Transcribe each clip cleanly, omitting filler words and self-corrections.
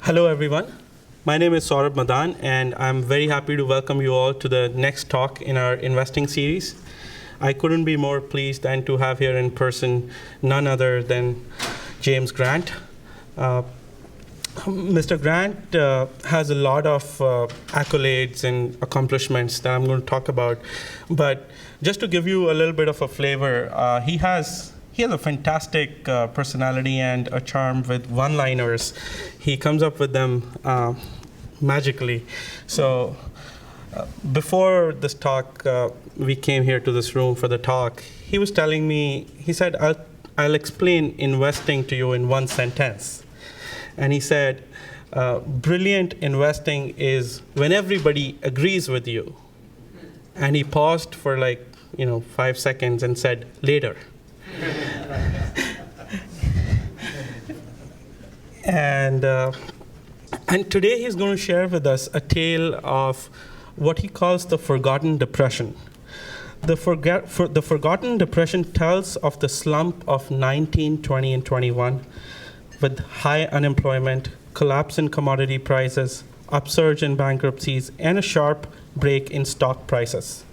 Hello, everyone. My name is Saurabh Madan, and I'm very happy to welcome you all to the next talk in our investing series. I couldn't be more pleased than to have here in person none other than James Grant. Mr. Grant has a lot of accolades and accomplishments that I'm going to talk about. But just to give you a little bit of a flavor, he has a fantastic personality and a charm with one-liners. He comes up with them magically. So before this talk, we came here to this room for the talk. He was telling me, he said, I'll explain investing to you in one sentence. And he said, brilliant investing is when everybody agrees with you. And he paused for 5 seconds and said, later. And today he's going to share with us a tale of what he calls the forgotten depression. The forgotten depression tells of the slump of 19, 20, and 21 with high unemployment, collapse in commodity prices, upsurge in bankruptcies, and a sharp break in stock prices.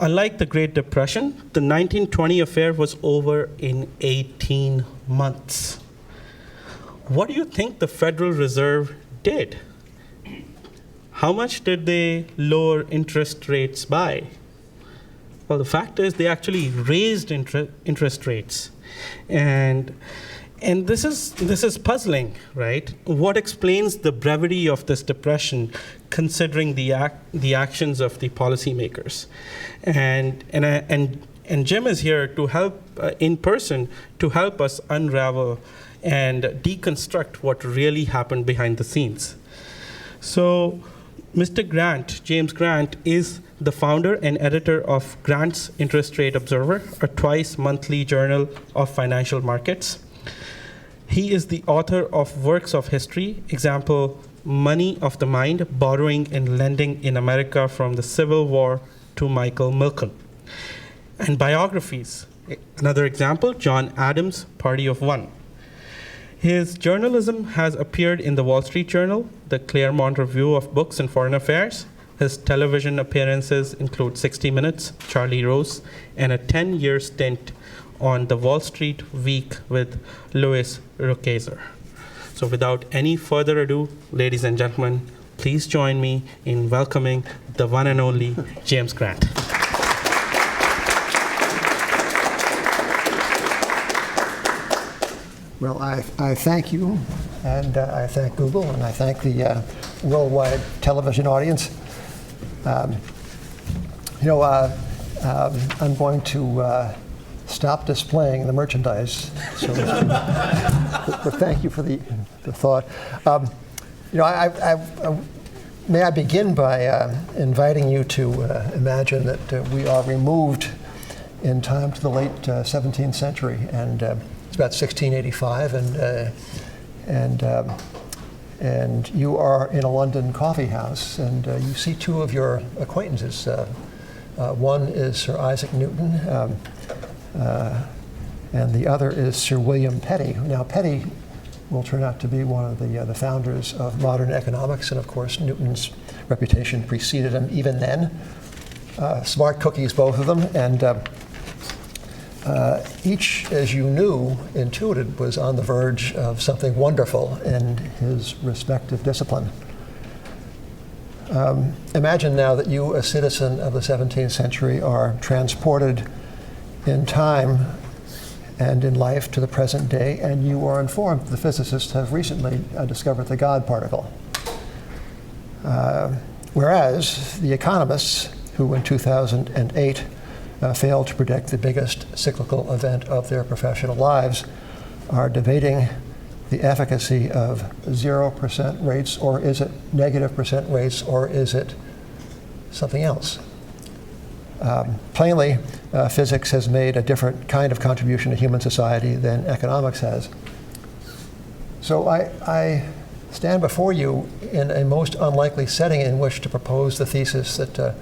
Unlike the Great Depression, the 1920 affair was over in 18 months. What do you think the Federal Reserve did? How much did they lower interest rates by? Well, the fact is they actually raised interest rates. And this is puzzling, right? What explains the brevity of this depression, considering the actions of the policymakers? And Jim is here to help in person to help us unravel and deconstruct what really happened behind the scenes. So, Mr. Grant, James Grant, is the founder and editor of Grant's Interest Rate Observer, a twice-monthly journal of financial markets. He is the author of works of history, example, Money of the Mind, Borrowing and Lending in America from the Civil War to Michael Milken. And biographies, another example, John Adams' Party of One. His journalism has appeared in the Wall Street Journal, the Claremont Review of Books and Foreign Affairs. His television appearances include 60 Minutes, Charlie Rose, and a 10-year stint on the Wall Street Week with Louis Rukeyser. So without any further ado, ladies and gentlemen, please join me in welcoming the one and only James Grant. Well, I thank you, and I thank Google, and I thank the worldwide television audience. I'm going to stop displaying the merchandise, but thank you for the thought. May I begin by inviting you to imagine that we are removed in time to the late 17th century, and it's about 1685, and you are in a London coffee house, and you see two of your acquaintances. One is Sir Isaac Newton, and the other is Sir William Petty. Now, Petty will turn out to be one of the founders of modern economics, and of course, Newton's reputation preceded him even then. Smart cookies, both of them, and each, as you knew, intuited, was on the verge of something wonderful in his respective discipline. Imagine now that you, a citizen of the 17th century, are transported in time and in life to the present day, and you are informed that the physicists have recently discovered the God particle. Whereas the economists, who in 2008 failed to predict the biggest cyclical event of their professional lives, are debating the efficacy of 0% rates, or is it negative percent rates, or is it something else? Plainly, physics has made a different kind of contribution to human society than economics has. So I stand before you in a most unlikely setting in which to propose the thesis that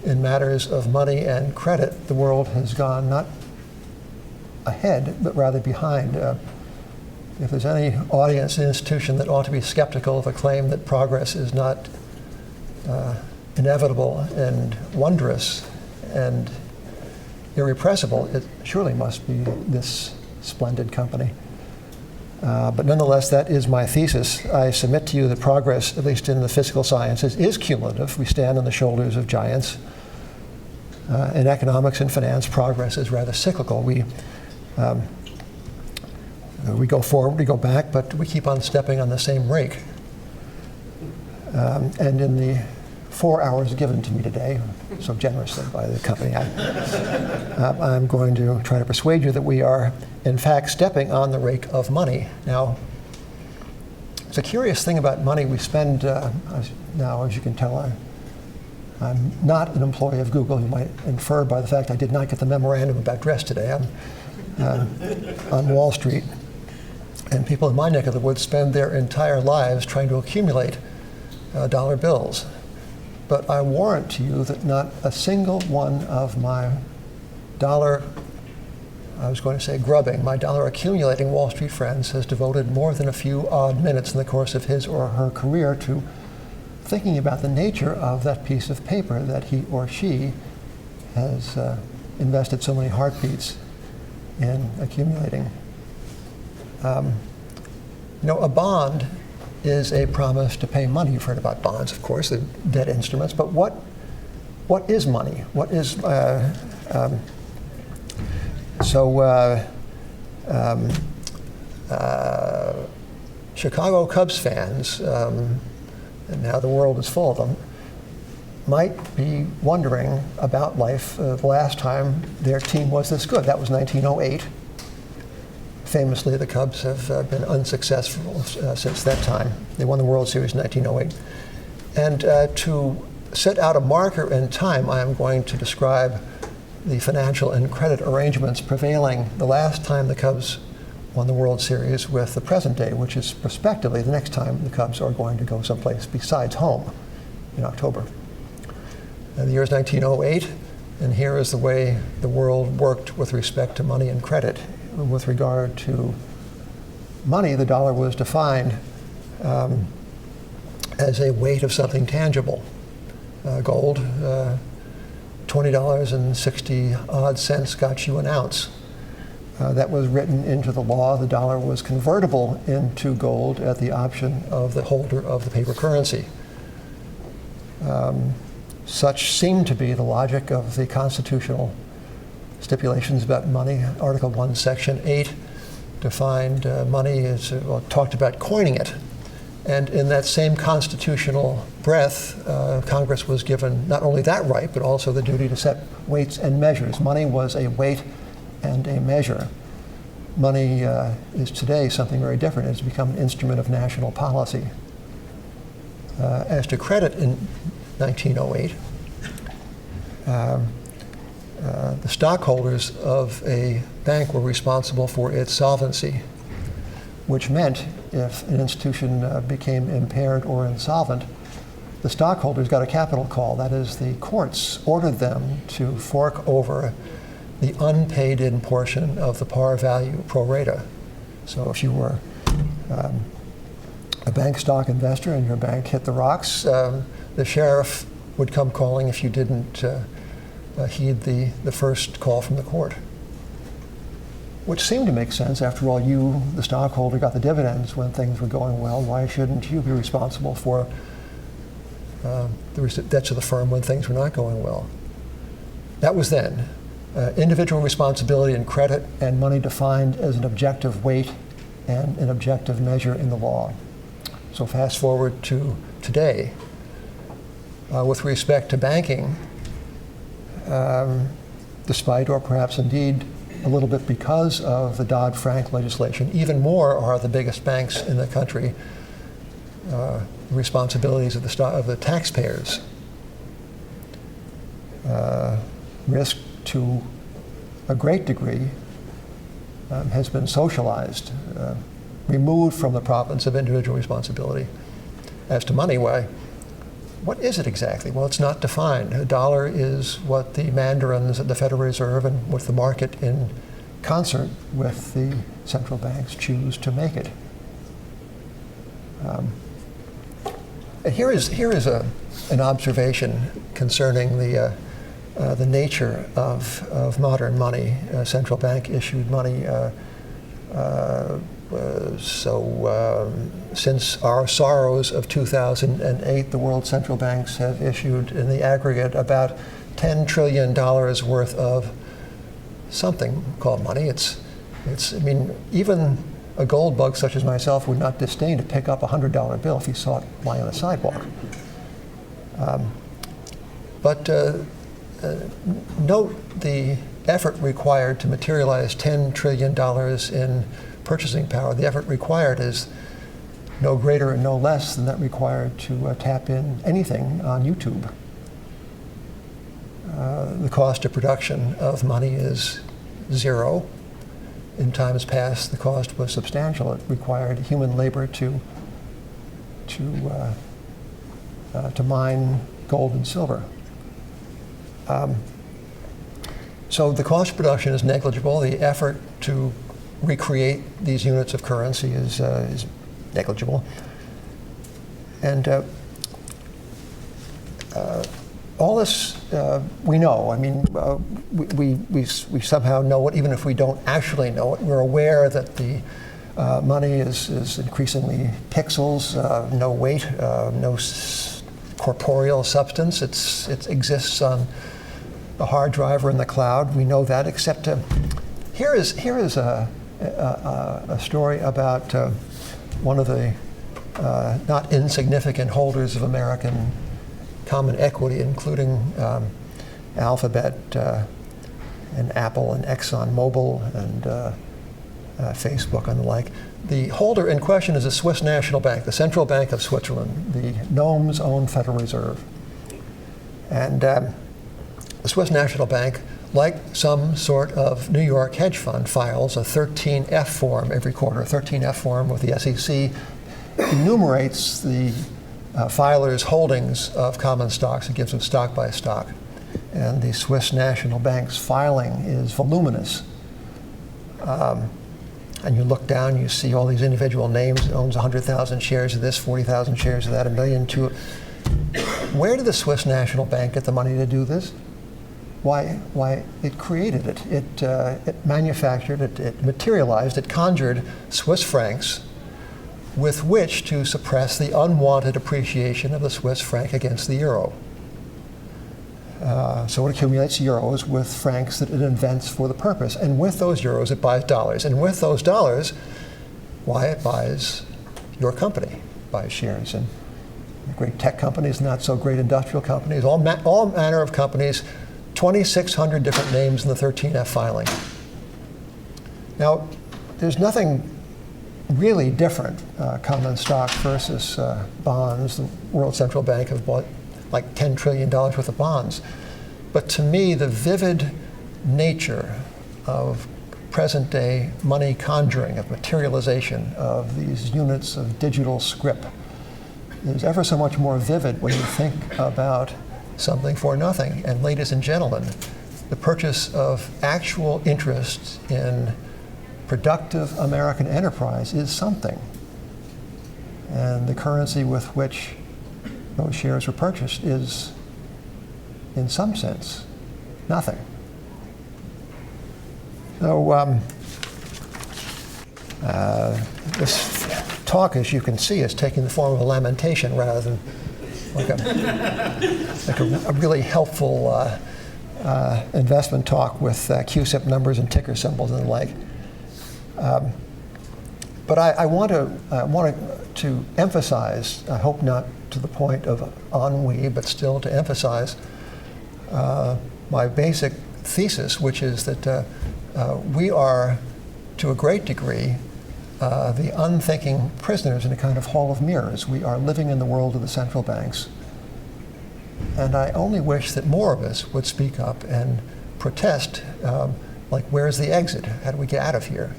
in matters of money and credit, the world has gone not ahead, but rather behind. if there's any audience and institution that ought to be skeptical of a claim that progress is not inevitable and wondrous and irrepressible, it surely must be this splendid company. But nonetheless, that is my thesis. I submit to you that progress, at least in the physical sciences, is cumulative. We stand on the shoulders of giants. In economics and finance, progress is rather cyclical. We go forward, we go back, but we keep on stepping on the same rake. And in the 4 hours given to me today, so generously by the company, I'm going to try to persuade you that we are, in fact, stepping on the rake of money. Now, it's a curious thing about money. We spend, now, as you can tell, I'm not an employee of Google. You might infer by the fact I did not get the memorandum about dress today. I'm on Wall Street. And people in my neck of the woods spend their entire lives trying to accumulate dollar bills. But I warrant to you that not a single one of my dollar, I was going to say grubbing, my dollar accumulating Wall Street friends has devoted more than a few odd minutes in the course of his or her career to thinking about the nature of that piece of paper that he or she has invested so many heartbeats in accumulating. A bond is a promise to pay money. You've heard about bonds, of course, the debt instruments. But what is money? What is Chicago Cubs fans, and now the world is full of them, might be wondering about life the last time their team was this good. That was 1908. Famously, the Cubs have been unsuccessful since that time. They won the World Series in 1908. And to set out a marker in time, I am going to describe the financial and credit arrangements prevailing the last time the Cubs won the World Series with the present day, which is prospectively the next time the Cubs are going to go someplace besides home in October. The year is 1908, and here is the way the world worked with respect to money and credit. With regard to money, the dollar was defined as a weight of something tangible. Gold, $20.60 got you an ounce. That was written into the law. The dollar was convertible into gold at the option of the holder of the paper currency. Such seemed to be the logic of the constitutional stipulations about money. Article 1, Section 8 defined money as, talked about coining it. And in that same constitutional breath, Congress was given not only that right, but also the duty to set weights and measures. Money was a weight and a measure. Money is today something very different. It's become an instrument of national policy. As to credit in 1908, the stockholders of a bank were responsible for its solvency, which meant if an institution became impaired or insolvent, the stockholders got a capital call. That is, the courts ordered them to fork over the unpaid-in portion of the par value pro rata. So if you were a bank stock investor and your bank hit the rocks, the sheriff would come calling if you didn't heed the first call from the court. Which seemed to make sense. After all, you, the stockholder, got the dividends when things were going well. Why shouldn't you be responsible for the debts of the firm when things were not going well? That was then. Individual responsibility and credit and money defined as an objective weight and an objective measure in the law. So fast forward to today. With respect to banking, despite or perhaps indeed a little bit because of the Dodd-Frank legislation, even more are the biggest banks in the country responsibilities of the taxpayers. Risk to a great degree has been socialized, removed from the province of individual responsibility. As to money, why, what is it exactly? Well, it's not defined. A dollar is what the mandarins at the Federal Reserve and what the market in concert with the central banks, choose to make it. And here is an observation concerning the nature of modern money, central bank issued money. Since our sorrows of 2008, the world central banks have issued in the aggregate about $10 trillion worth of something called money. I mean, even a gold bug such as myself would not disdain to pick up a $100 bill if he saw it lying on the sidewalk. But note the effort required to materialize $10 trillion in purchasing power. The effort required is no greater and no less than that required to tap in anything on YouTube. The cost of production of money is zero. In times past, the cost was substantial. It required human labor to mine gold and silver. So the cost of production is negligible. The effort to recreate these units of currency is negligible. And all this we know. I mean, we somehow know it, even if we don't actually know it. We're aware that the money is increasingly pixels, no weight, no corporeal substance. It exists on a hard drive or in the cloud. We know that. Except here is a story about one of the not insignificant holders of American common equity, including Alphabet and Apple and Exxon Mobil and Facebook and the like. The holder in question is the Swiss National Bank, the Central Bank of Switzerland, the GNOME's own Federal Reserve. And the Swiss National Bank, like some sort of New York hedge fund, files a 13F form every quarter. A 13F form with the SEC enumerates the filer's holdings of common stocks. It gives them stock by stock. And the Swiss National Bank's filing is voluminous. And you look down, you see all these individual names. It owns 100,000 shares of this, 40,000 shares of that, a million to. Where did the Swiss National Bank get the money to do this? Why, it created it. It manufactured, it materialized, it conjured Swiss francs with which to suppress the unwanted appreciation of the Swiss franc against the euro. So it accumulates euros with francs that it invents for the purpose. And with those euros, it buys dollars. And with those dollars, why, it buys your company, buys shares in great tech companies, not so great industrial companies, all manner of companies, 2,600 different names in the 13F filing. Now, there's nothing really different, common stock versus bonds. The World Central Bank have bought like $10 trillion worth of bonds. But to me, the vivid nature of present-day money conjuring, of materialization of these units of digital script is ever so much more vivid when you think about something for nothing. And ladies and gentlemen, the purchase of actual interest in productive American enterprise is something. And the currency with which those shares were purchased is, in some sense, nothing. So this talk, as you can see, is taking the form of a lamentation rather than like a really helpful investment talk with QSIP numbers and ticker symbols and the like. But I want to emphasize, I hope not to the point of ennui, but still to emphasize my basic thesis, which is that we are, to a great degree, the unthinking prisoners in a kind of hall of mirrors. We are living in the world of the central banks. And I only wish that more of us would speak up and protest, like, where's the exit? How do we get out of here?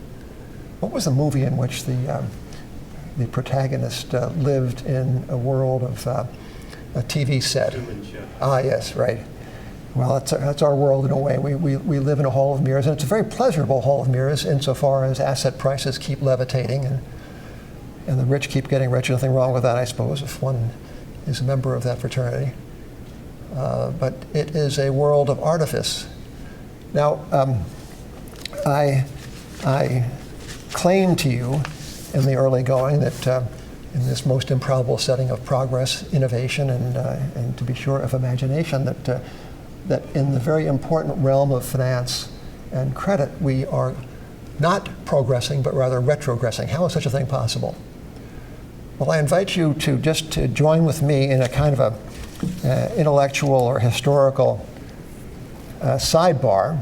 What was the movie in which the protagonist lived in a world of a TV set? Ah, yes, right. Well, that's our world in a way. We live in a hall of mirrors, and it's a very pleasurable hall of mirrors insofar as asset prices keep levitating and the rich keep getting richer. Nothing wrong with that, I suppose, if one is a member of that fraternity. But it is a world of artifice. Now, I claimed to you in the early going that in this most improbable setting of progress, innovation, and to be sure of imagination, that in the very important realm of finance and credit, we are not progressing, but rather retrogressing. How is such a thing possible? Well, I invite you to just to join with me in a kind of a intellectual or historical sidebar.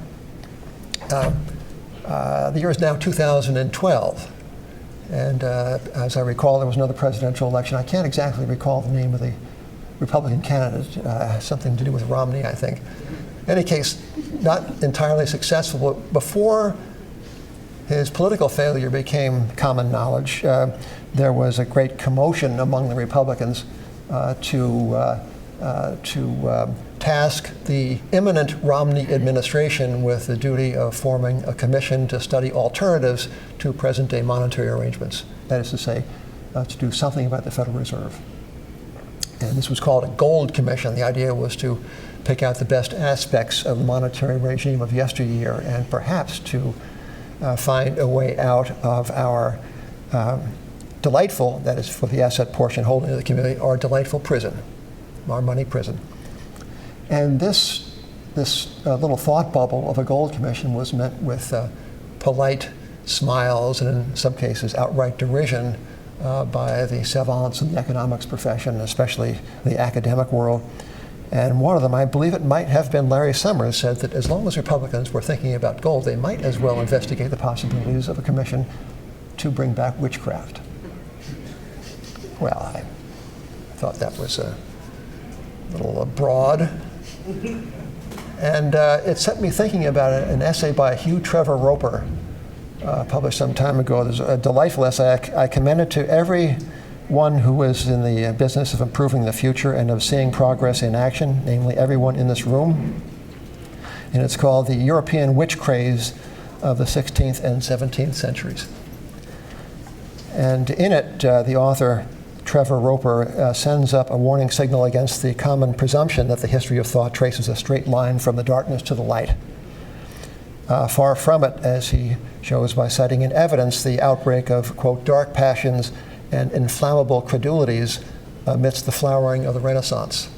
The year is now 2012. And as I recall, there was another presidential election. I can't exactly recall the name of the Republican candidate, something to do with Romney, I think. In any case, not entirely successful. But before his political failure became common knowledge, there was a great commotion among the Republicans to task the imminent Romney administration with the duty of forming a commission to study alternatives to present-day monetary arrangements. That is to say, to do something about the Federal Reserve. And this was called a gold commission. The idea was to pick out the best aspects of the monetary regime of yesteryear and perhaps to find a way out of our delightful, that is for the asset portion holding of the community, our delightful prison, our money prison. And this little thought bubble of a gold commission was met with polite smiles and in some cases outright derision by the savants in the economics profession, especially the academic world. And one of them, I believe it might have been Larry Summers, said that as long as Republicans were thinking about gold, they might as well investigate the possibilities of a commission to bring back witchcraft. Well, I thought that was a little broad. And it set me thinking about an essay by Hugh Trevor Roper, published some time ago. There's a delightful essay. I commend it to everyone who is in the business of improving the future and of seeing progress in action, namely everyone in this room. And it's called The European Witch Craze of the 16th and 17th Centuries. And in it, the author, Trevor Roper, sends up a warning signal against the common presumption that the history of thought traces a straight line from the darkness to the light. Far from it, as he shows by citing in evidence the outbreak of, quote, dark passions and inflammable credulities amidst the flowering of the Renaissance.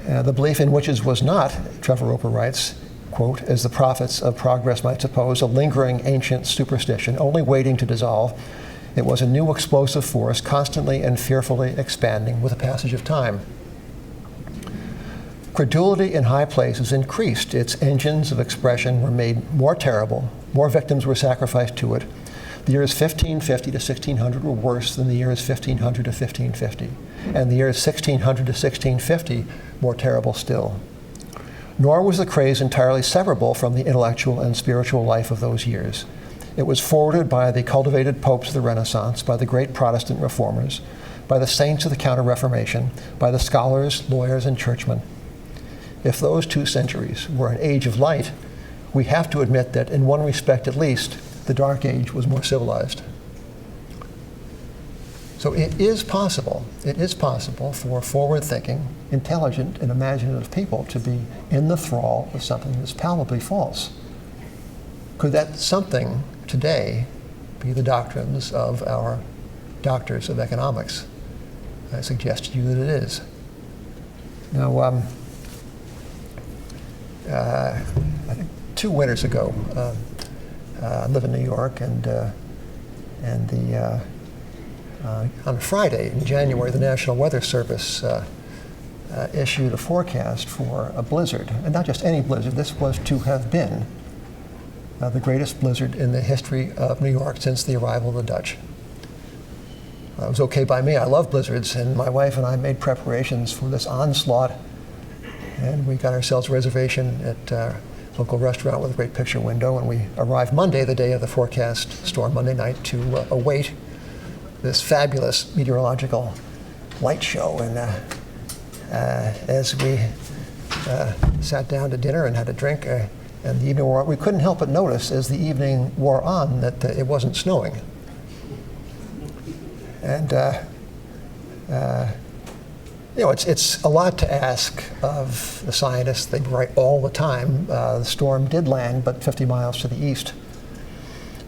The belief in witches was not, Trevor Roper writes, quote, as the prophets of progress might suppose, a lingering ancient superstition only waiting to dissolve. It was a new explosive force, constantly and fearfully expanding with the passage of time. Credulity in high places increased. Its engines of expression were made more terrible. More victims were sacrificed to it. The years 1550 to 1600 were worse than the years 1500 to 1550. And the years 1600 to 1650 more terrible still. Nor was the craze entirely severable from the intellectual and spiritual life of those years. It was forwarded by the cultivated popes of the Renaissance, by the great Protestant reformers, by the saints of the Counter-Reformation, by the scholars, lawyers, and churchmen. If those 2 centuries were an age of light, we have to admit that in one respect at least, the Dark Age was more civilized. So it is possible for forward-thinking, intelligent, and imaginative people to be in the thrall of something that's palpably false. Could that something today be the doctrines of our doctors of economics? I suggest to you that it is. Now, I think 2 winters ago, I live in New York, and on Friday in January, the National Weather Service issued a forecast for a blizzard, and not just any blizzard. This was to have been the greatest blizzard in the history of New York since the arrival of the Dutch. It was okay by me. I love blizzards, and my wife and I made preparations for this onslaught, and we got ourselves a reservation at a local restaurant with a great picture window, and we arrived Monday, the day of the forecast storm, Monday night, to await this fabulous meteorological light show. And as we sat down to dinner and had a drink, and the evening wore on. We couldn't help but notice as the evening wore on that it wasn't snowing. And it's a lot to ask of the scientists. They write all the time. The storm did land, but 50 miles to the east.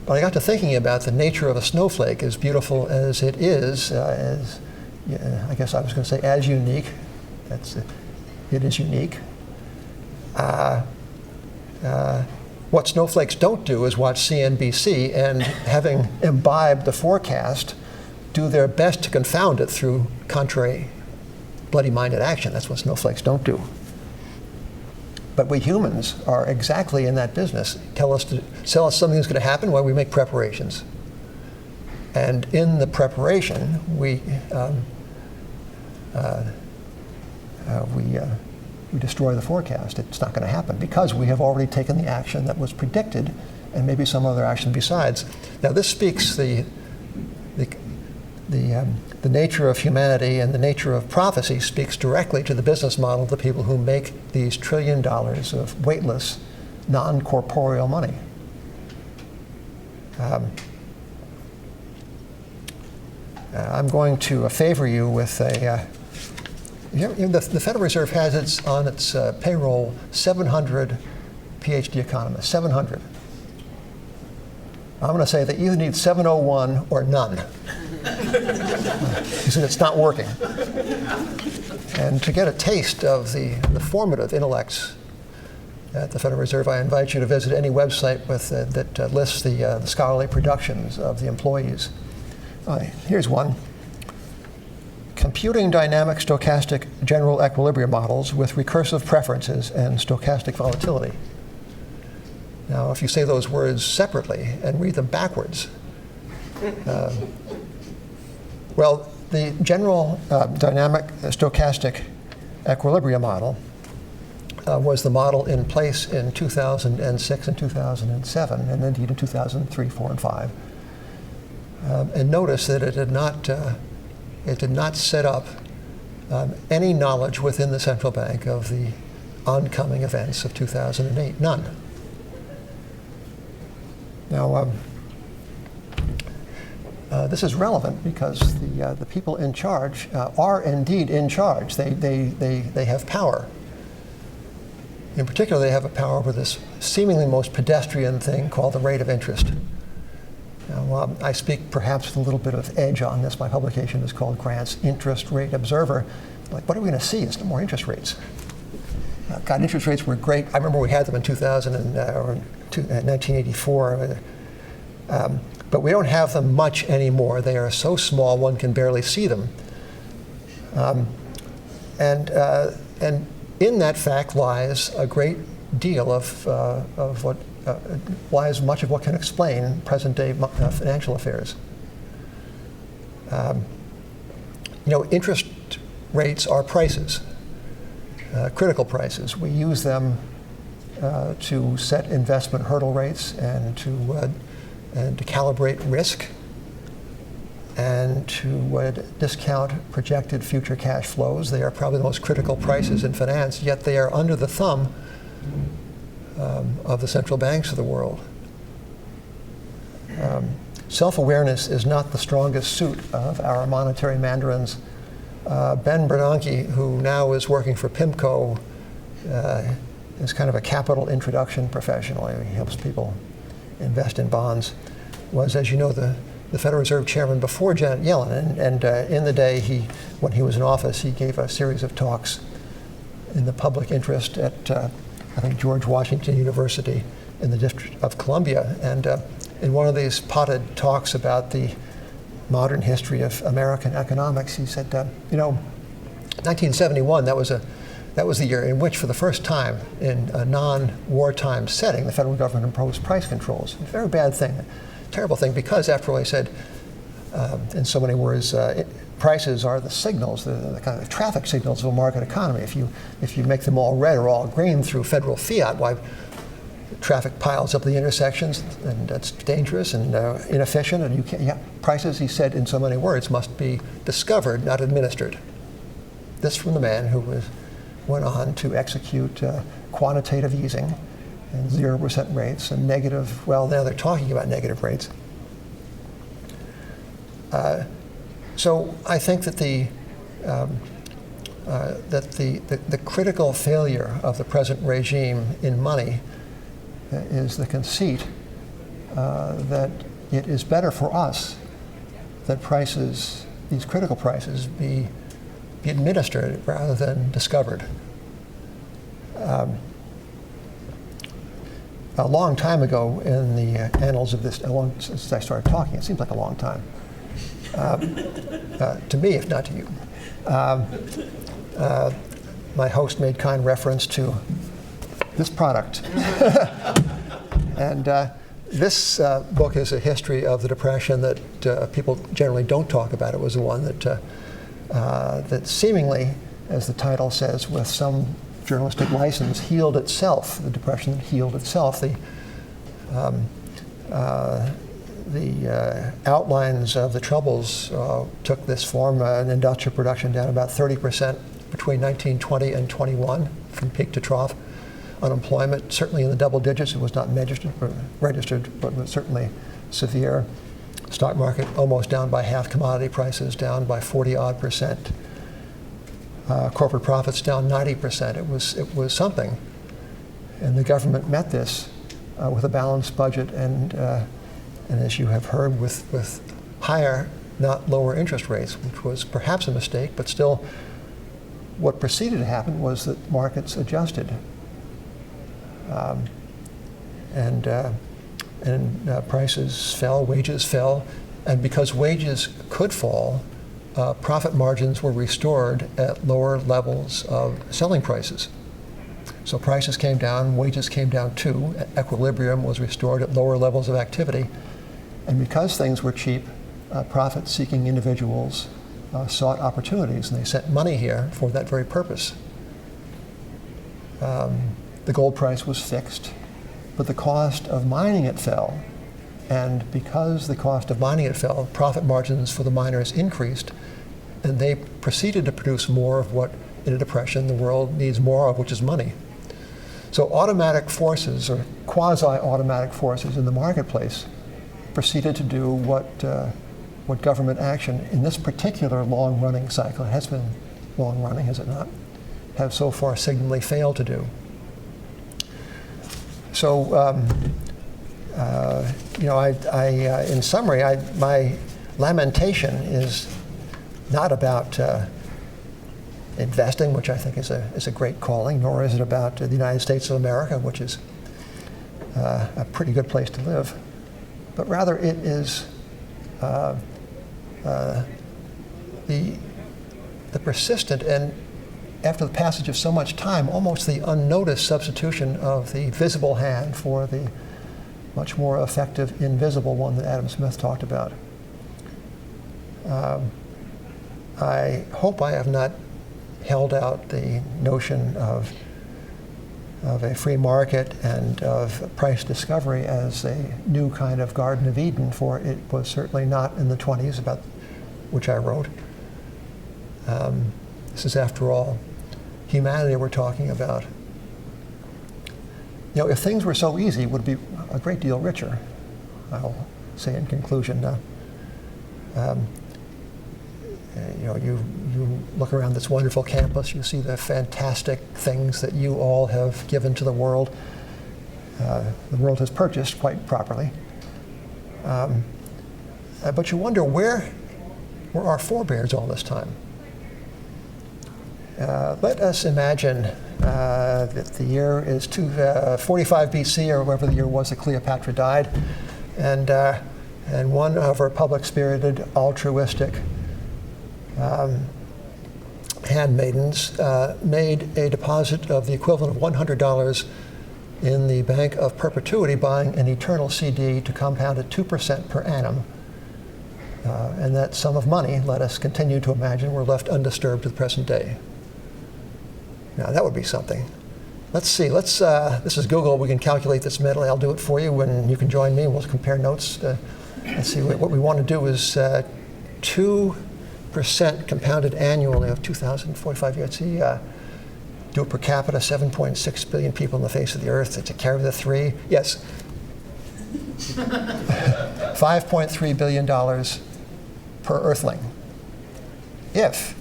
But I got to thinking about the nature of a snowflake, as beautiful as it is, I guess I was going to say as unique. It is unique. What snowflakes don't do is watch CNBC and, having imbibed the forecast, do their best to confound it through contrary, bloody-minded action. That's what snowflakes don't do. But we humans are exactly in that business. Sell us something that's going to happen while we make preparations. And in the preparation, we destroy the forecast. It's not going to happen because we have already taken the action that was predicted, and maybe some other action besides. Now, this speaks the nature of humanity and the nature of prophecy speaks directly to the business model of the people who make these $1 trillion of weightless, non-corporeal money. I'm going to favor you with the Federal Reserve has on its payroll 700 PhD economists, 700. I'm going to say they either need 701 or none. He said it's not working. And to get a taste of the formative intellects at the Federal Reserve, I invite you to visit any website that lists the scholarly productions of the employees. Here's one. Computing dynamic stochastic general equilibrium models with recursive preferences and stochastic volatility. Now, if you say those words separately and read them backwards, well, the general dynamic stochastic equilibrium model was the model in place in 2006 and 2007, and indeed in 2003, 4, and 5. And notice that it did not set up any knowledge within the central bank of the oncoming events of 2008. None. Now, this is relevant because the people in charge are indeed in charge. They have power. In particular, they have a power over this seemingly most pedestrian thing called the rate of interest. Now, I speak perhaps with a little bit of edge on this. My publication is called Grant's Interest Rate Observer. Like, what are we going to see? Is more interest rates? God, interest rates were great. I remember we had them in 1984. But we don't have them much anymore. They are so small one can barely see them. And in that fact lies a great deal of what lies much of what can explain present-day financial affairs. Interest rates are prices, critical prices. We use them to set investment hurdle rates and to calibrate risk and to discount projected future cash flows. They are probably the most critical prices in finance, yet they are under the thumb of the central banks of the world. Self-awareness is not the strongest suit of our monetary mandarins. Ben Bernanke, who now is working for PIMCO, is kind of a capital introduction professional. He helps people invest in bonds, was, as you know, the Federal Reserve Chairman before Janet Yellen. And in the day, when he was in office, he gave a series of talks in the public interest at, I think, George Washington University in the District of Columbia. And in one of these potted talks about the modern history of American economics, he said, 1971, that was the year in which, for the first time in a non-wartime setting, the federal government imposed price controls. A very bad thing, a terrible thing, because, after all, he said, in so many words, prices are the signals, the kind of traffic signals of a market economy. If you make them all red or all green through federal fiat, why traffic piles up the intersections, and that's dangerous and inefficient. And you can't. Prices, he said, in so many words, must be discovered, not administered. This from the man who was went on to execute quantitative easing and 0% rates and negative, well, now they're talking about negative rates. So I think that the critical failure of the present regime in money is the conceit that it is better for us that prices, these critical prices, be administered rather than discovered. A long time ago in the annals of this, since I started talking, it seems like a long time. To me, if not to you. My host made kind reference to this product. And this book is a history of the Depression that people generally don't talk about. It was the one that seemingly, as the title says, with some journalistic license, healed itself. The Depression that healed itself. The outlines of the troubles took this form, an industrial production down about 30% between 1920 and 21, from peak to trough. Unemployment certainly in the double digits. It was not registered, but was certainly severe. Stock market almost down by half. Commodity prices down by 40-odd%. Corporate profits down 90%. It was something, and the government met this with a balanced budget and as you have heard, with higher, not lower interest rates, which was perhaps a mistake, but still, what proceeded to happen was that markets adjusted, and prices fell, wages fell, and because wages could fall, profit margins were restored at lower levels of selling prices. So prices came down, wages came down too. Equilibrium was restored at lower levels of activity. And because things were cheap, profit-seeking individuals sought opportunities, and they sent money here for that very purpose. The gold price was fixed, but the cost of mining it fell. And because the cost of mining it fell, profit margins for the miners increased, and they proceeded to produce more of what, in a depression, the world needs more of, which is money. So automatic forces, or quasi-automatic forces in the marketplace, proceeded to do what government action in this particular long-running cycle, it has been long-running, has it not, have so far signally failed to do. So, in summary, my lamentation is not about investing, which I think is a great calling, nor is it about the United States of America, which is a pretty good place to live. But rather it is the persistent and, after the passage of so much time, almost the unnoticed substitution of the visible hand for the much more effective invisible one that Adam Smith talked about. I hope I have not held out the notion of a free market and of price discovery as a new kind of Garden of Eden, for it was certainly not in the 20s, about which I wrote. This is, after all, humanity we're talking about. You know, if things were so easy, it would be a great deal richer, I'll say in conclusion. You look around this wonderful campus, you see the fantastic things that you all have given to the world. The world has purchased quite properly. But you wonder, where were our forebears all this time? Let us imagine that the year is 45 BC, or whatever the year was that Cleopatra died, and one of her public-spirited, altruistic handmaidens made a deposit of the equivalent of $100 in the Bank of Perpetuity, buying an eternal CD to compound at 2% per annum. And that sum of money, let us continue to imagine, were left undisturbed to the present day. Now, that would be something. Let's see. This is Google. We can calculate this mentally. I'll do it for you, and you can join me, and we'll compare notes. Let's see. What we want to do is 2% compounded annually of 2,045 years. See, do it per capita, 7.6 billion people on the face of the earth, to carry the three, yes. $5.3 billion per earthling. If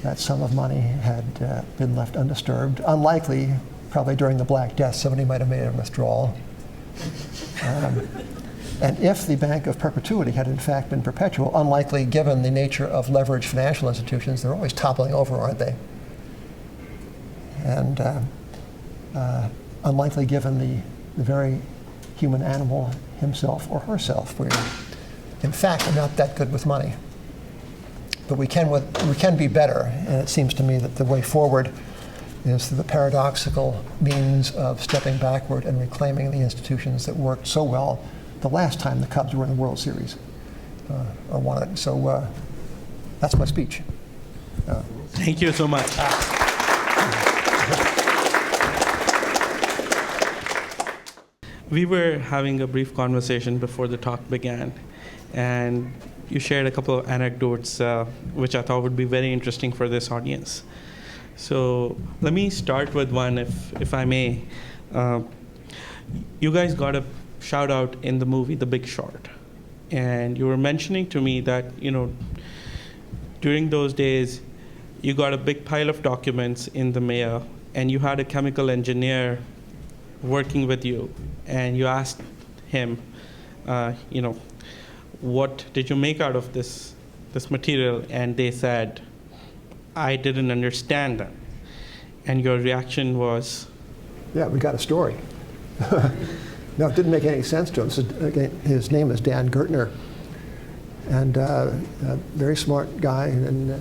that sum of money had been left undisturbed, unlikely, probably during the Black Death, somebody might have made a withdrawal. And if the Bank of Perpetuity had in fact been perpetual, unlikely given the nature of leveraged financial institutions, they're always toppling over, aren't they? And unlikely given the very human animal himself or herself. We're, in fact, not that good with money. But we can be better, and it seems to me that the way forward is through the paradoxical means of stepping backward and reclaiming the institutions that worked so well the last time the Cubs were in the World Series or won it. So that's my speech. Thank you so much. We were having a brief conversation before the talk began, and you shared a couple of anecdotes which I thought would be very interesting for this audience. So let me start with one, if I may. You guys got a shout out in the movie The Big Short, and you were mentioning to me that, you know, during those days you got a big pile of documents in the mail, and you had a chemical engineer working with you, and you asked him, you know, what did you make out of this material? And they said, I didn't understand them. And your reaction was? Yeah, we got a story. No, it didn't make any sense to him. So, his name is Dan Gertner, and a very smart guy, and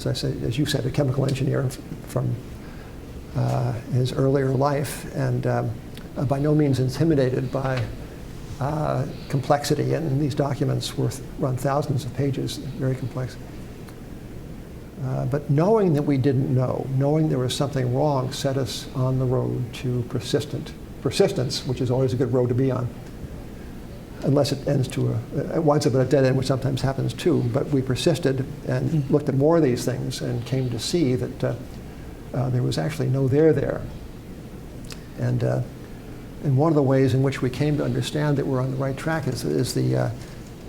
as you said, a chemical engineer from his earlier life, and by no means intimidated by complexity. And these documents run thousands of pages, very complex. But knowing that we didn't know, knowing there was something wrong, set us on the road to persistence, which is always a good road to be on, unless it winds up at a dead end, which sometimes happens too. But we persisted and looked at more of these things and came to see that there was actually no there. And one of the ways in which we came to understand that we're on the right track is the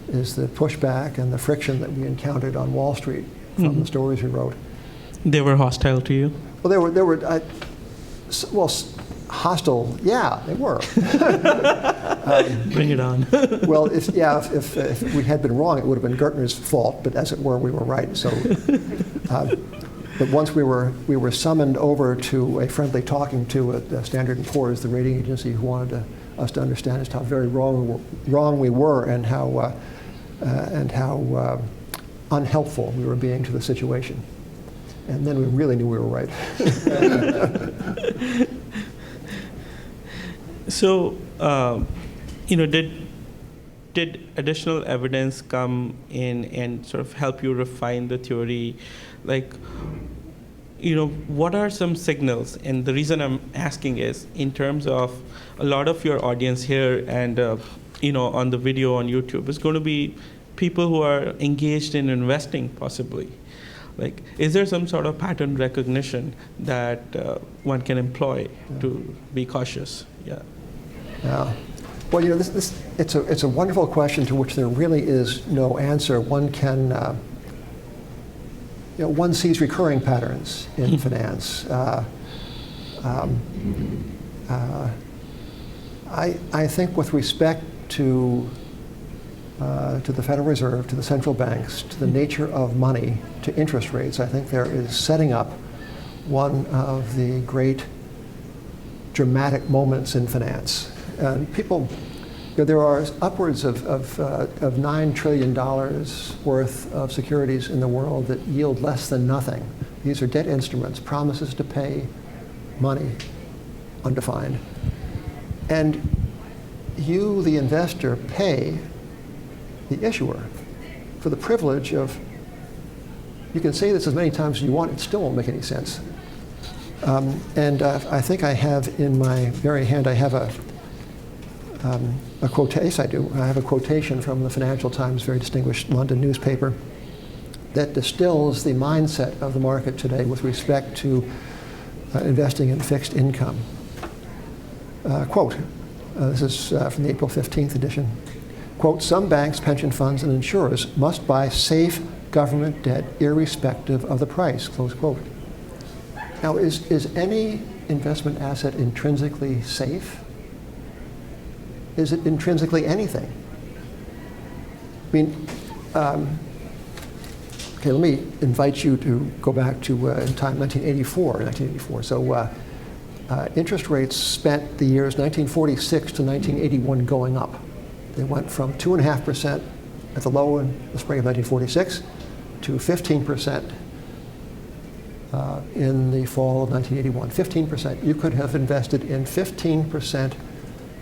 pushback and the friction that we encountered on Wall Street from the stories we wrote. They were hostile to you? Well, they were hostile. Yeah, they were. Bring it on. Well, if we had been wrong, it would have been Gertner's fault. But as it were, we were right. So, but once we were summoned over to a friendly talking to at Standard & Poor's, the rating agency, who wanted us to understand just how very wrong we were, and how unhelpful we were being to the situation. And then we really knew we were right. So, you know, did additional evidence come in and sort of help you refine the theory? Like, you know, what are some signals? And the reason I'm asking is, in terms of a lot of your audience here and, you know, on the video on YouTube, is going to be people who are engaged in investing, possibly. Like, is there some sort of pattern recognition that one can employ to be cautious? Yeah. Well, you know, it's a wonderful question to which there really is no answer. One can, one sees recurring patterns in finance. I think with respect to the Federal Reserve, to the central banks, to the nature of money, to interest rates, I think there is setting up one of the great dramatic moments in finance. And people, there are upwards of $9 trillion worth of securities in the world that yield less than nothing. These are debt instruments, promises to pay money, undefined. And you, the investor, pay the issuer for the privilege of, you can say this as many times as you want, it still won't make any sense. And I think I have in my very hand, I have a quotation. Yes, I do. I have a quotation from the Financial Times, very distinguished London newspaper, that distills the mindset of the market today with respect to investing in fixed income. Quote, this is from the April 15th edition. Quote, some banks, pension funds, and insurers must buy safe government debt irrespective of the price, close quote. Now, is any investment asset intrinsically safe? Is it intrinsically anything? I mean, okay, let me invite you to go back to in time 1984. So interest rates spent the years 1946 to 1981 going up. They went from 2.5% at the low in the spring of 1946 to 15% in the fall of 1981. 15%. You could have invested in 15%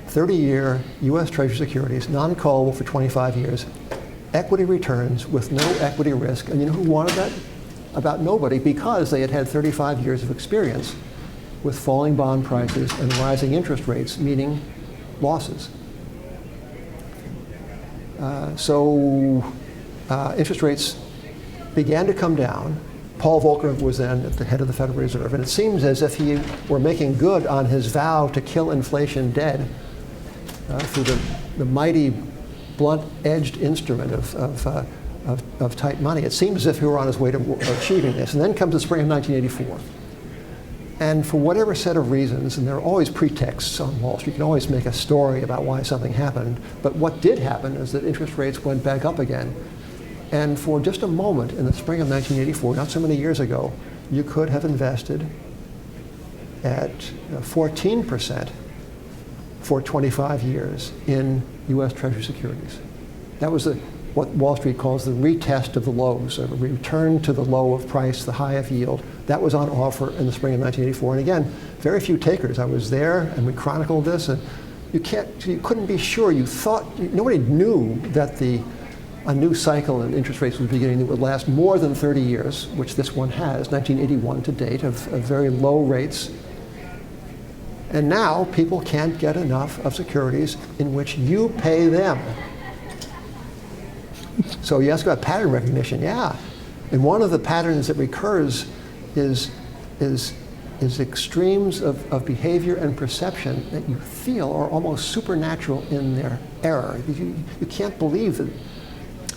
30-year U.S. Treasury securities, non-callable for 25 years, equity returns with no equity risk. And you know who wanted that? About nobody, because they had had 35 years of experience with falling bond prices and rising interest rates, meaning losses. So interest rates began to come down. Paul Volcker was then at the head of the Federal Reserve, and it seems as if he were making good on his vow to kill inflation dead through the mighty blunt-edged instrument of tight money. It seems as if he were on his way to achieving this. And then comes the spring of 1984. And for whatever set of reasons, and there are always pretexts on Wall Street, you can always make a story about why something happened, but what did happen is that interest rates went back up again. And for just a moment in the spring of 1984, not so many years ago, you could have invested at 14% for 25 years in U.S. Treasury securities. That was what Wall Street calls the retest of the lows, a return to the low of price, the high of yield. That was on offer in the spring of 1984. And again, very few takers. I was there, and we chronicled this, and you couldn't be sure. You thought, nobody knew that a new cycle in interest rates was beginning that would last more than 30 years, which this one has, 1981 to date, of very low rates. And now people can't get enough of securities in which you pay them. So you ask about pattern recognition. Yeah. And one of the patterns that recurs is extremes of behavior and perception that you feel are almost supernatural in their error. You can't believe that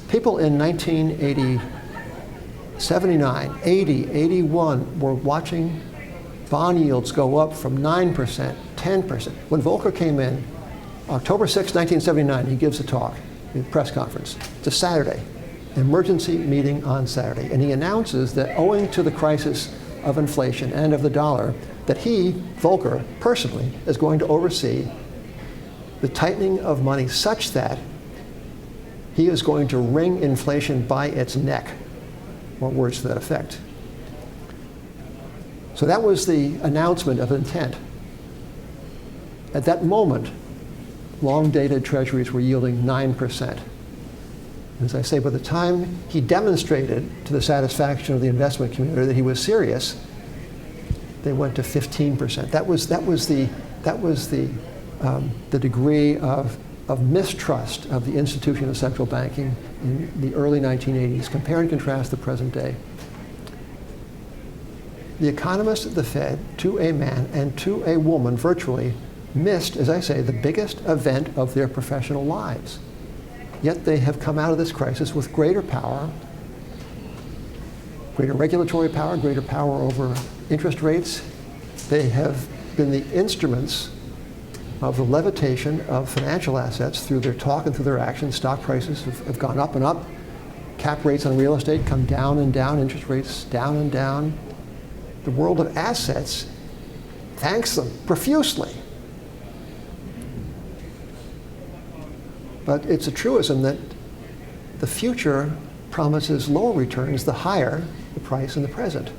people in 1980, 79, 80, 81 were watching bond yields go up from 9%, 10%. When Volcker came in, October 6, 1979, he gives a talk, a press conference. It's a Saturday, emergency meeting on Saturday. And he announces that owing to the crisis of inflation and of the dollar, that he, Volcker, personally, is going to oversee the tightening of money such that he is going to wring inflation by its neck, or words to that effect. So that was the announcement of intent. At that moment, long-dated treasuries were yielding 9%. As I say, by the time he demonstrated to the satisfaction of the investment community that he was serious, they went to 15%. That was the degree of mistrust of the institution of central banking in the early 1980s. Compare and contrast the present day. The economists at the Fed, to a man and to a woman virtually, missed, as I say, the biggest event of their professional lives. Yet they have come out of this crisis with greater power, greater regulatory power, greater power over interest rates. They have been the instruments of the levitation of financial assets through their talk and through their actions. Stock prices have gone up and up. Cap rates on real estate come down and down. Interest rates down and down. The world of assets thanks them profusely. But it's a truism that the future promises lower returns the higher the price in the present.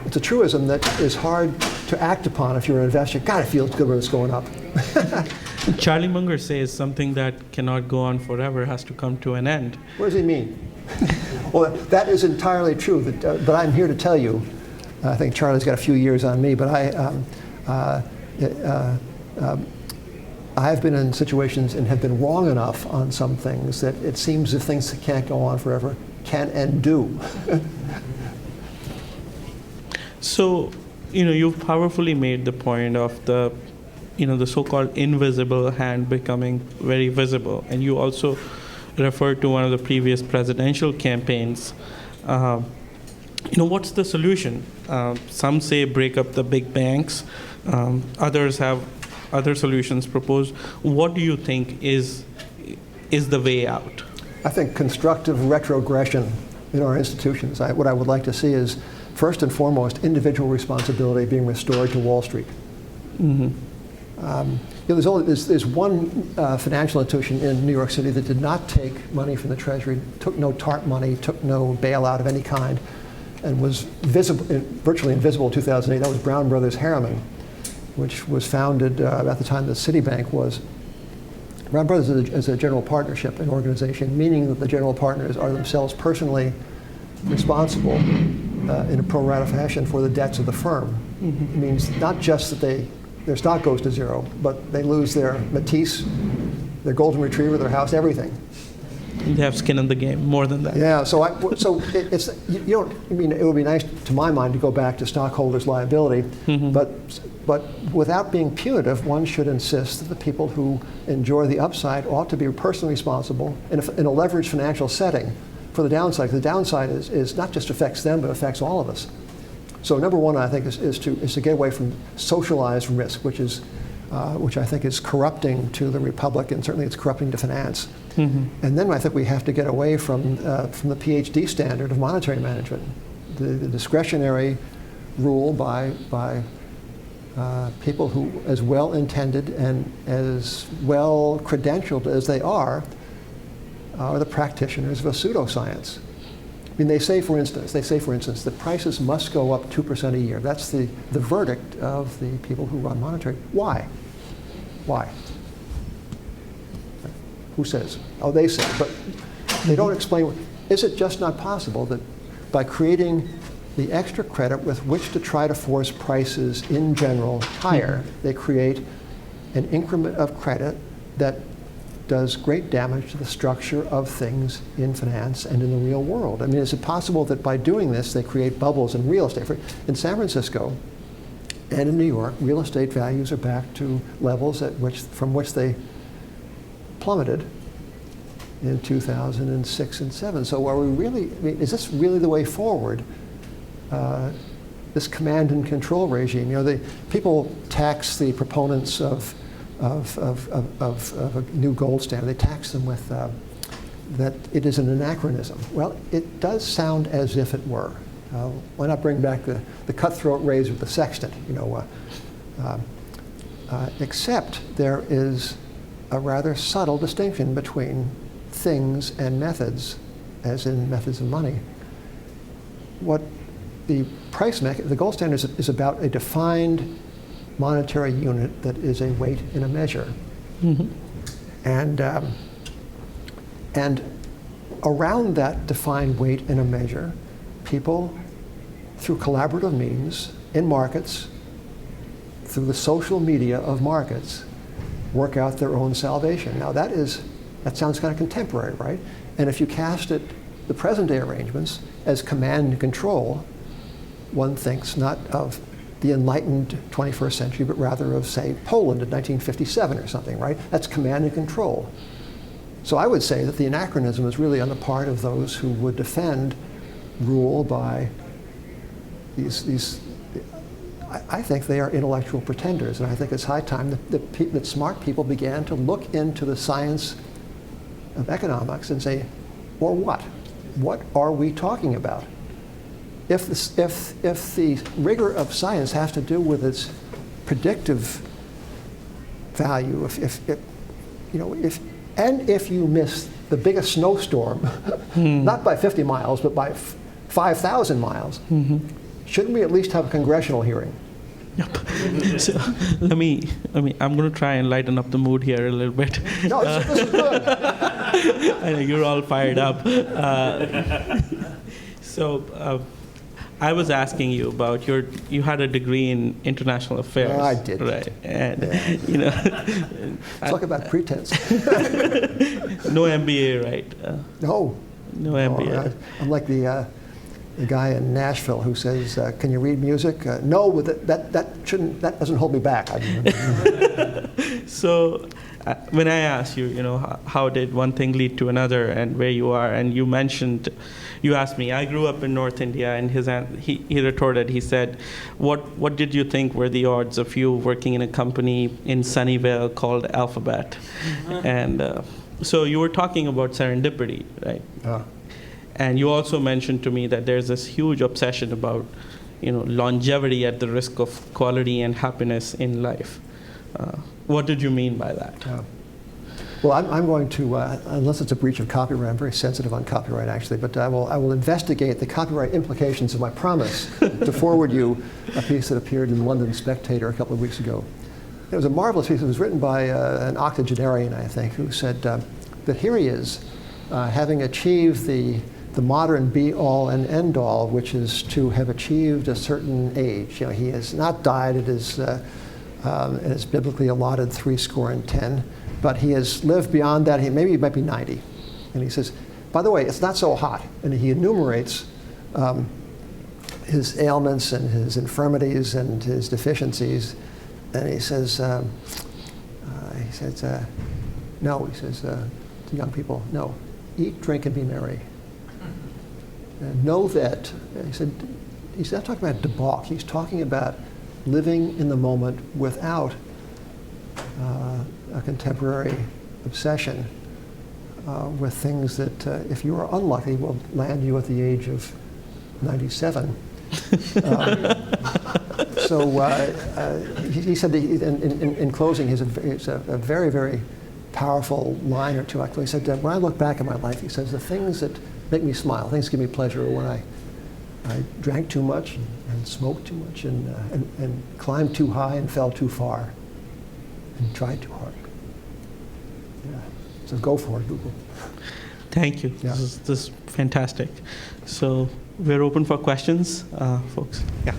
It's a truism that is hard to act upon if you're an investor. God, it feels good when it's going up. Charlie Munger says something that cannot go on forever has to come to an end. What does he mean? Well, that is entirely true, but I'm here to tell you, I think I've been in situations and have been wrong enough on some things that it seems if things can't go on forever, can and do. So, you've powerfully made the point of the so-called invisible hand becoming very visible. And you also referred to one of the previous presidential campaigns. What's the solution? Some say break up the big banks. Others have other solutions proposed. What do you think is the way out? I think constructive retrogression in our institutions. What I would like to see is, first and foremost, individual responsibility being restored to Wall Street. Mm-hmm. There's one financial institution in New York City that did not take money from the Treasury, took no TARP money, took no bailout of any kind, and was virtually invisible in 2008. That was Brown Brothers Harriman, which was founded at the time that Citibank was. Brown Brothers is a general partnership, an organization, meaning that the general partners are themselves personally responsible in a pro rata fashion for the debts of the firm. Mm-hmm. It means not just that their stock goes to zero, but they lose their Matisse, their golden retriever, their house, everything. They have skin in the game, more than that. Yeah, so it's it would be nice to my mind to go back to stockholders' liability, mm-hmm. but without being punitive, one should insist that the people who enjoy the upside ought to be personally responsible in a leveraged financial setting for the downside. The downside is not just affects them, but affects all of us. So number one, I think, is to get away from socialized risk, which I think is corrupting to the republic, and certainly it's corrupting to finance. Mm-hmm. And then I think we have to get away from the PhD standard of monetary management, the discretionary rule by people who, as well intended and as well credentialed as they are the practitioners of a pseudoscience. I mean, they say, for instance, that prices must go up 2% a year. That's the verdict of the people who run monetary. Why? Why? Who says? Oh, they say, but they don't explain. Is it just not possible that by creating the extra credit with which to try to force prices in general higher, they create an increment of credit that does great damage to the structure of things in finance and in the real world? I mean, is it possible that by doing this, they create bubbles in real estate? In San Francisco and in New York, real estate values are back to levels from which they plummeted in 2006 and 7. So are we really, is this really the way forward? This command and control regime. The people tax the proponents of a new gold standard. They tax them with that it is an anachronism. Well, it does sound as if it were. Why not bring back the cutthroat razor with the sextant? Except there is a rather subtle distinction between things and methods, as in methods of money. What the the gold standard is about a defined monetary unit that is a weight in a measure. Mm-hmm. And around that defined weight in a measure, people, through collaborative means in markets, through the social media of markets, work out their own salvation. Now that sounds kind of contemporary, right? And if you cast it, the present day arrangements, as command and control, one thinks not of the enlightened 21st century, but rather of, say, Poland in 1957 or something, right? That's command and control. So I would say that the anachronism is really on the part of those who would defend rule by these I think they are intellectual pretenders, and I think it's high time that smart people began to look into the science of economics and say, or what? What are we talking about? If the rigor of science has to do with its predictive value, if you miss the biggest snowstorm, not by 50 miles, but by 5,000 miles, shouldn't we at least have a congressional hearing? Yep. So I'm going to try and lighten up the mood here a little bit. No, this is good. I know you're all fired up. So I was asking you about you had a degree in international affairs. I did. Right. And, Talk about pretense. No MBA, right? No. No MBA. I'm like the guy in Nashville who says, "Can you read music?" No, but that doesn't hold me back. So, when I asked you, how did one thing lead to another, and where you are, and you asked me, I grew up in North India, and he retorted, he said, what did you think were the odds of you working in a company in Sunnyvale called Alphabet? And so you were talking about serendipity, right? And you also mentioned to me that there's this huge obsession about, longevity at the risk of quality and happiness in life. What did you mean by that? Well, I'm going to, unless it's a breach of copyright, I'm very sensitive on copyright actually, but I will investigate the copyright implications of my promise to forward you a piece that appeared in the London Spectator a couple of weeks ago. It was a marvelous piece. It was written by an octogenarian, I think, who said that here he is, having achieved the modern be-all and end-all, which is to have achieved a certain age. He has not died at his biblically allotted 70, but he has lived beyond that. Maybe he might be 90. And he says, by the way, it's not so hot. And he enumerates his ailments and his infirmities and his deficiencies. And he says, no, he says to young people, no, eat, drink, and be merry. And know that, he said, he's not talking about debauch. He's talking about living in the moment without a contemporary obsession with things that, if you are unlucky, will land you at the age of 97. He said that in closing, it's a very, very powerful line or two. He said, when I look back at my life, he says, the things that make me smile, things that give me pleasure, are when I drank too much and smoked too much and climbed too high and fell too far and tried too hard. Yeah. So go for it, Google. Thank you. Yeah. This is fantastic. So we're open for questions, folks. Yeah.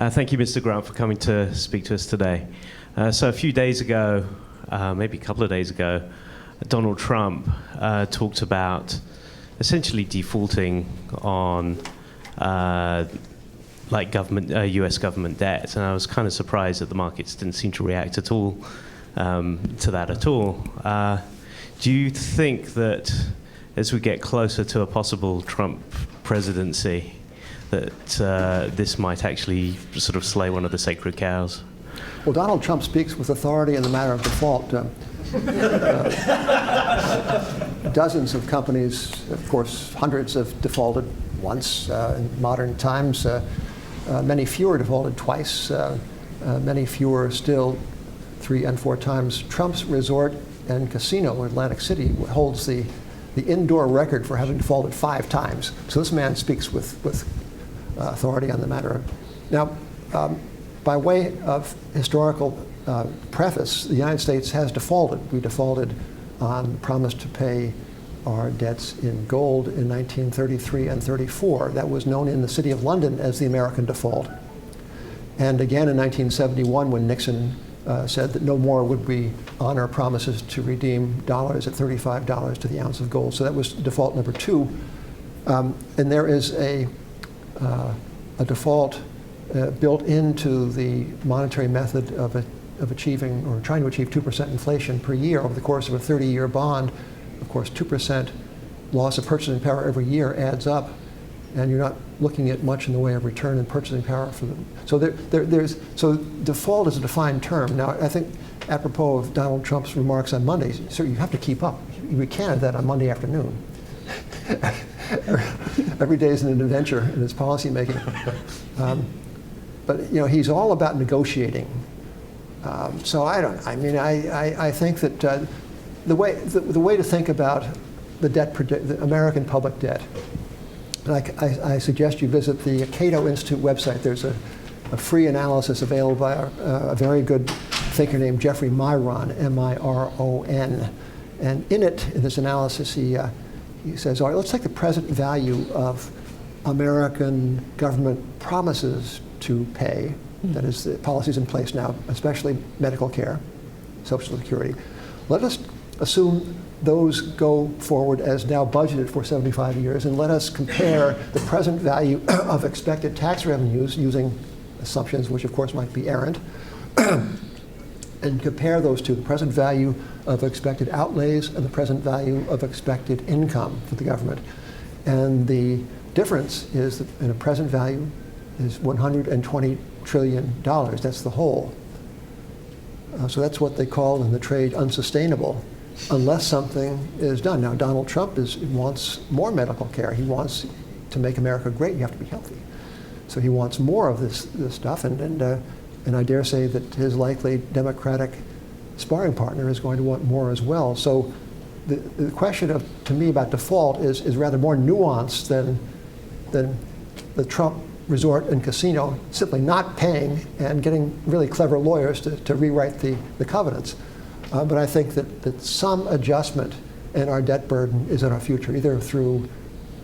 Thank you, Mr. Grant, for coming to speak to us today. So a few days ago, maybe a couple of days ago, Donald Trump talked about essentially defaulting on U.S. government debt, and I was kind of surprised that the markets didn't seem to react at all to that at all. Do you think that as we get closer to a possible Trump presidency, that this might actually sort of slay one of the sacred cows? Well, Donald Trump speaks with authority in the matter of default. Dozens of companies, of course, hundreds have defaulted once in modern times. Many fewer defaulted twice. Many fewer still 3 and 4 times. Trump's resort and casino in Atlantic City holds the indoor record for having defaulted 5 times. So this man speaks with authority on the matter. Now, by way of historical preface, the United States has defaulted. We defaulted on the promise to pay our debts in gold in 1933 and 34. That was known in the City of London as the American default. And again in 1971, when Nixon said that no more would we honor promises to redeem dollars at $35 to the ounce of gold. So that was default number 2. And there is a default built into the monetary method of achieving or trying to achieve 2% inflation per year over the course of a 30-year bond. Of course, 2% loss of purchasing power every year adds up, and you're not looking at much in the way of return in purchasing power for them. So so default is a defined term. Now, I think apropos of Donald Trump's remarks on Monday, so you have to keep up. We can't have that on Monday afternoon. Every day is an adventure in his policy making. But he's all about negotiating. So I think that the way to think about the American public debt, and I suggest you visit the Cato Institute website. There's a free analysis available by a very good thinker named Jeffrey Miron, M-I-R-O-N. And in this analysis, he says, all right, let's take the present value of American government promises to pay, that is, the policies in place now, especially medical care, Social Security, let us assume those go forward as now budgeted for 75 years, and let us compare the present value of expected tax revenues using assumptions which of course might be errant, and compare those two, the present value of expected outlays and the present value of expected income for the government. And the difference is that in a present value is $120 trillion. That's the whole. So that's what they call in the trade unsustainable, unless something is done. Now, Donald Trump wants more medical care. He wants to make America great. You have to be healthy. So he wants more of this stuff, and I dare say that his likely Democratic sparring partner is going to want more as well. So the question to me about default is rather more nuanced than the Trump resort and casino simply not paying and getting really clever lawyers to rewrite the covenants. But I think that some adjustment in our debt burden is in our future, either through,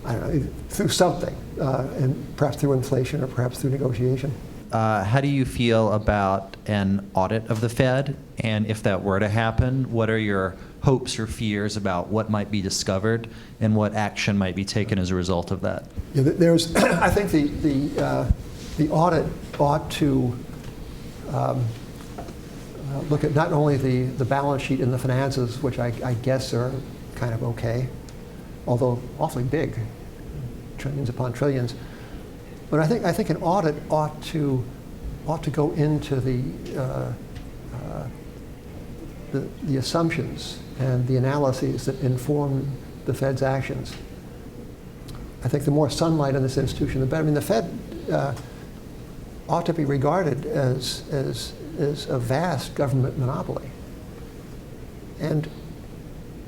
I don't know, through something, and perhaps through inflation or perhaps through negotiation. How do you feel about an audit of the Fed? And if that were to happen, what are your hopes or fears about what might be discovered and what action might be taken as a result of that? Yeah, there's, I think the audit ought to look at not only the balance sheet and the finances, which I guess are kind of okay, although awfully big, trillions upon trillions. But I think an audit ought to go into the assumptions and the analyses that inform the Fed's actions. I think the more sunlight in this institution, the better. I mean, the Fed ought to be regarded as a vast government monopoly. And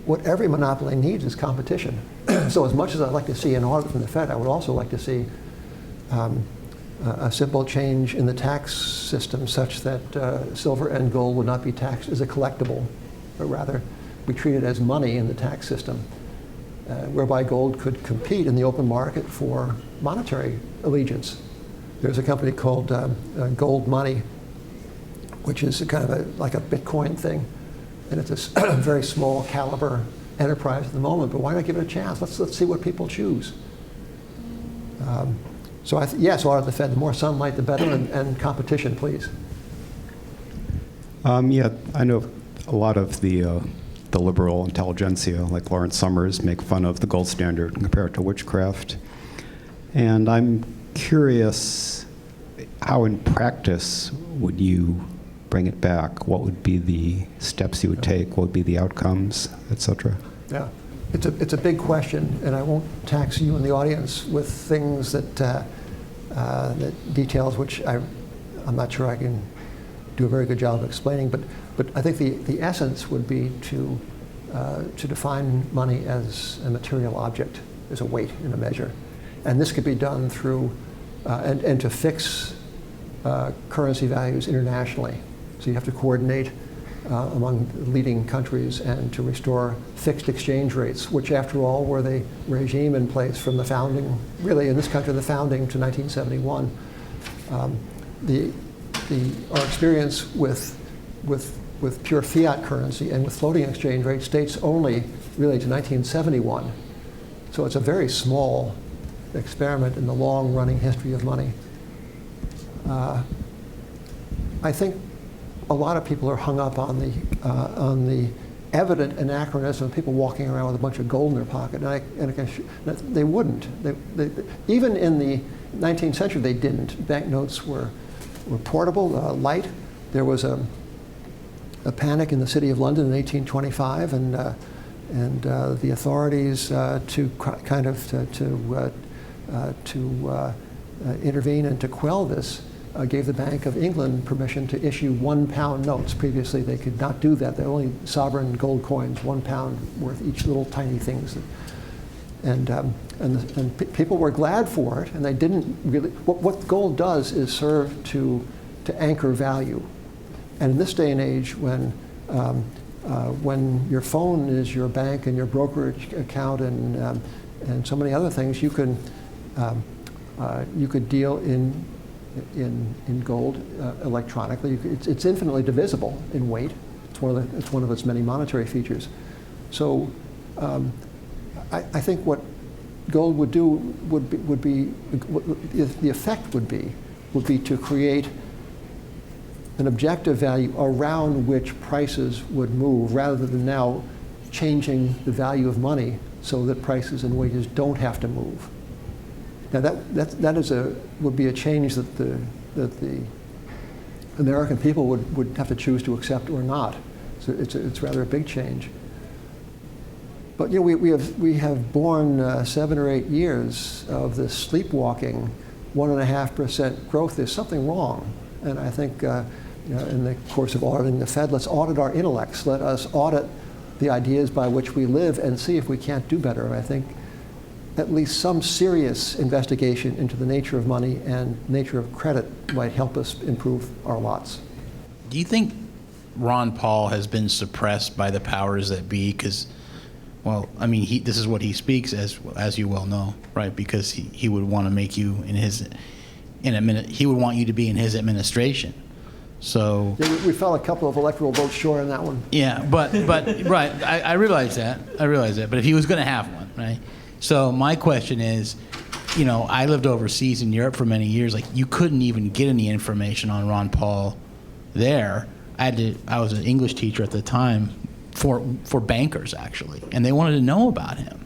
what every monopoly needs is competition. So as much as I'd like to see an audit from the Fed, I would also like to see a simple change in the tax system such that silver and gold would not be taxed as a collectible, but rather be treated as money in the tax system, whereby gold could compete in the open market for monetary allegiance. There's a company called Gold Money, which is kind of like a Bitcoin thing, and it's a very small caliber enterprise at the moment, but why not give it a chance? Let's see what people choose. So yes, audit the Fed. The more sunlight, the better, and competition, please. Yeah, I know a lot of the liberal intelligentsia, like Lawrence Summers, make fun of the gold standard and compare it to witchcraft. And I'm curious, how in practice would you bring it back? What would be the steps you would take? What would be the outcomes, et cetera? Yeah. It's a big question, and I won't tax you in the audience with things that details which I'm not sure I can do a very good job of explaining. But I think the essence would be to define money as a material object, as a weight and a measure, and this could be done through and to fix currency values internationally. So you have to coordinate among leading countries and to restore fixed exchange rates, which after all were the regime in place from the founding, really in this country, the founding to 1971. Our experience with pure fiat currency and with floating exchange rates dates only really to 1971. So it's a very small experiment in the long-running history of money. I think a lot of people are hung up on the evident anachronism of people walking around with a bunch of gold in their pocket, and they wouldn't. Even in the 19th century, they didn't. Banknotes were portable, light. There was a panic in the city of London in 1825, and the authorities to intervene and to quell this. Gave the Bank of England permission to issue £1 notes. Previously, they could not do that. They're only sovereign gold coins, £1 worth each, little tiny things. And people were glad for it, and they didn't really. What gold does is serve to anchor value. And in this day and age, when your phone is your bank and your brokerage account and so many other things, you can You could deal in gold electronically. It's infinitely divisible in weight. It's one of its many monetary features. So I think what gold would do would be the effect would be to create an objective value around which prices would move, rather than now changing the value of money so that prices and wages don't have to move. Now that would be a change that the American people would have to choose to accept or not. So it's rather a big change. But you know, we have borne 7 or 8 years of this sleepwalking 1.5% growth. There's something wrong, and I think you know, in the course of auditing the Fed, let's audit our intellects. Let us audit the ideas by which we live and see if we can't do better. And I think at least some serious investigation into the nature of money and nature of credit might help us improve our lots. Do you think Ron Paul has been suppressed by the powers that be? Because, well, I mean, this is what he speaks as you well know, right? Because he would want to make you he would want you to be in his administration. So yeah, we fell a couple of electoral votes short on that one. Yeah, but right, I realize that. But if he was going to have one, right? So my question is, you know, I lived overseas in Europe for many years. Like, you couldn't even get any information on Ron Paul there. I was an English teacher at the time for bankers, actually, and they wanted to know about him,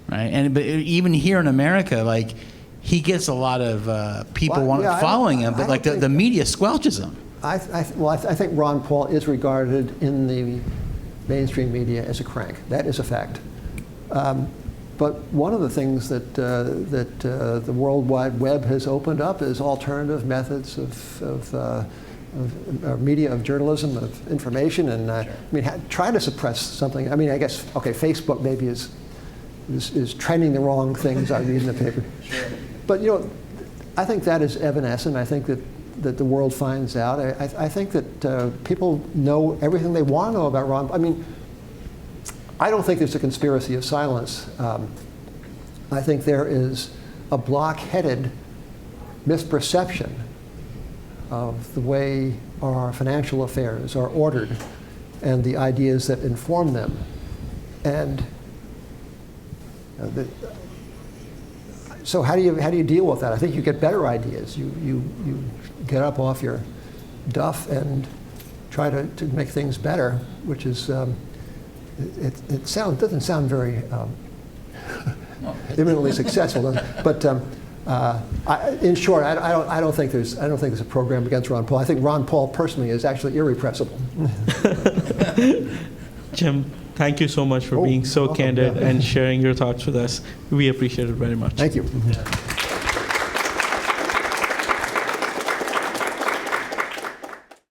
right? But even here in America, like, he gets a lot of people following him, but like the media squelches him. I think Ron Paul is regarded in the mainstream media as a crank. That is a fact. But one of the things that the World Wide Web has opened up is alternative methods of media, of journalism, of information, and I mean, try to suppress something. I mean, I guess Facebook maybe is trending the wrong things I read in the paper. Sure. But you know, I think that is evanescent. I think that the world finds out. I think that people know everything they want to know about Ron. I mean, I don't think there's a conspiracy of silence. I think there is a block-headed misperception of the way our financial affairs are ordered and the ideas that inform them. And so how do you deal with that? I think you get better ideas. You get up off your duff and try to make things better, which is it doesn't sound very imminently successful, but in short, I don't think there's a program against Ron Paul. I think Ron Paul personally is actually irrepressible. Jim, thank you so much for being so candid and sharing your thoughts with us. We appreciate it very much. Thank you.